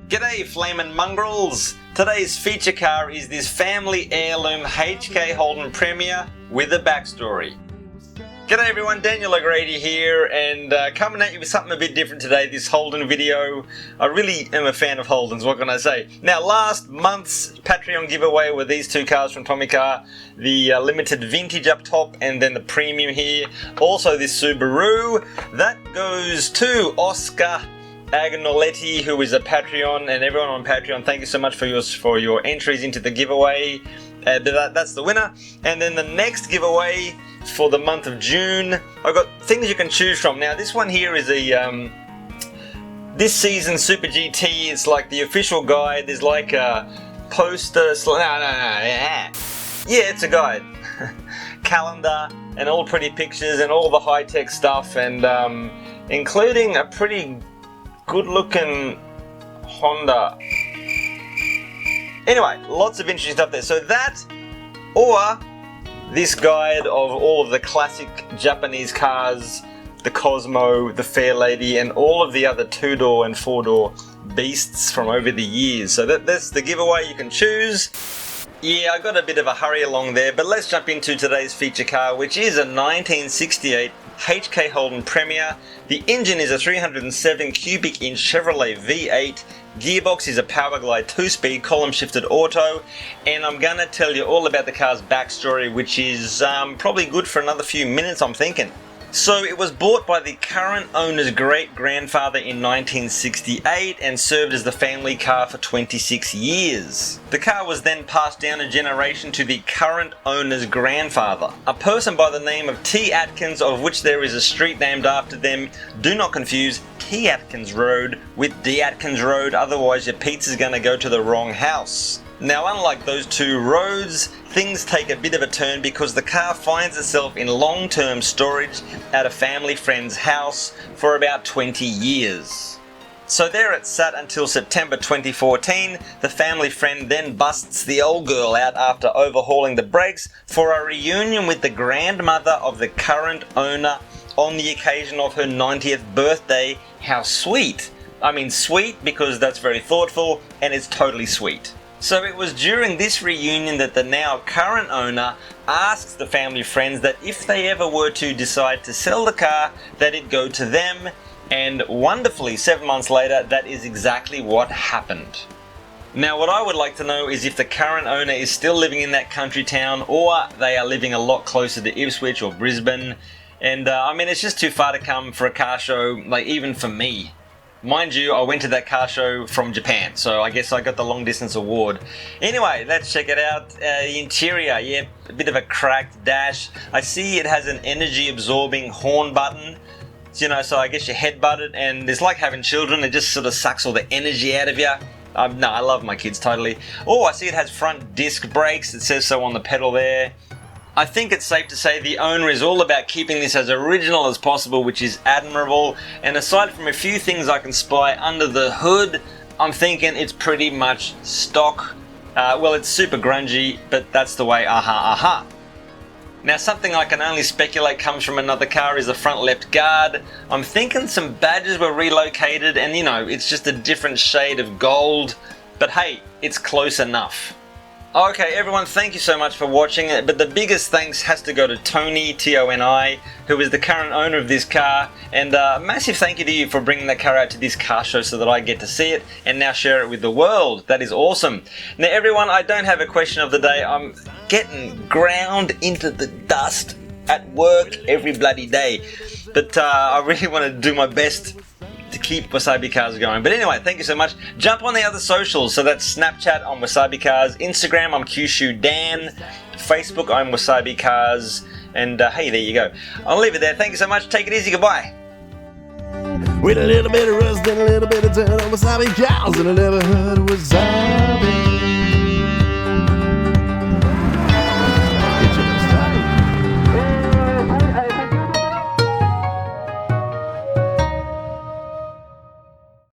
G'day flamin' mongrels! Today's feature car is this family heirloom Hk Holden Premier with a backstory. G'day everyone, Daniel O'Grady here, and coming at you with something a bit different today, this Holden video. I really am a fan of Holdens, what can I say? Now, last month's Patreon giveaway were these two cars from Tommy Car, the limited vintage up top and then the premium here. Also this Subaru, that goes to Oscar Agnoletti, who is a Patreon, and everyone on Patreon, thank you so much for your entries into the giveaway. That's the winner. And then the next giveaway for the month of June, I've got things you can choose from. Now this one here is a this season Super GT. It's like the official guide. There's like a poster, yeah, it's a guide, calendar, and all pretty pictures and all the high-tech stuff, and including a pretty good-looking Honda. Anyway, lots of interesting stuff there. So that, or this guide of all of the classic Japanese cars, the Cosmo, the Fairlady, and all of the other two-door and four-door beasts from over the years. So that's the giveaway you can choose. Yeah, I got a bit of a hurry along there, but let's jump into today's feature car, which is a 1968 Hk Holden Premier. The engine is a 307 cubic inch Chevrolet V8. Gearbox is a Powerglide 2-speed column shifted auto, and I'm gonna tell you all about the car's backstory, which is probably good for another few minutes, I'm thinking. So it was bought by the current owner's great-grandfather in 1968 and served as the family car for 26 years. The car was then passed down a generation to the current owner's grandfather, a person by the name of T. Atkins, of which there is a street named after them. Do not confuse T. Atkins Road with D. Atkins Road, otherwise your pizza's gonna go to the wrong house. Now, unlike those two roads, things take a bit of a turn because the car finds itself in long-term storage at a family friend's house for about 20 years. So there it sat until September 2014. The family friend then busts the old girl out after overhauling the brakes for a reunion with the grandmother of the current owner on the occasion of her 90th birthday. How sweet! I mean sweet because that's very thoughtful, and it's totally sweet. So it was during this reunion that the now current owner asks the family friends that if they ever were to decide to sell the car, that it go to them, and wonderfully 7 months later, that is exactly what happened. Now what I would like to know is if the current owner is still living in that country town, or they are living a lot closer to Ipswich or Brisbane, and I mean it's just too far to come for a car show, like even for me. Mind you, I went to that car show from Japan, so I guess I got the long distance award. Anyway, let's check it out. The interior, yeah, a bit of a cracked dash. I see it has an energy absorbing horn button, you know, so I guess you headbutt it, and it's like having children, it just sort of sucks all the energy out of you. No, I love my kids totally. Oh, I see it has front disc brakes, it says so on the pedal there. I think it's safe to say the owner is all about keeping this as original as possible, which is admirable, and aside from a few things I can spy under the hood, I'm thinking it's pretty much stock. Well, it's super grungy, but that's the way, Now something I can only speculate comes from another car is the front left guard. I'm thinking some badges were relocated and you know, it's just a different shade of gold, but hey, it's close enough. Okay everyone, thank you so much for watching it, but the biggest thanks has to go to Tony, T-O-N-I, who is the current owner of this car, and a massive thank you to you for bringing that car out to this car show so that I get to see it and now share it with the world. That is awesome. Now everyone, I don't have a question of the day. I'm getting ground into the dust at work every bloody day, but I really want to do my best to keep WasabiCars going. But anyway, thank you so much. Jump on the other socials. So that's Snapchat, I'm WasabiCars, Instagram, I'm QShoeDan, Facebook, I'm WasabiCars, and hey, there you go. I'll leave it there. Thank you so much. Take it easy. Goodbye. With a little bit of rust and a little bit of dirt on WasabiCars, and I never heard of wasabi.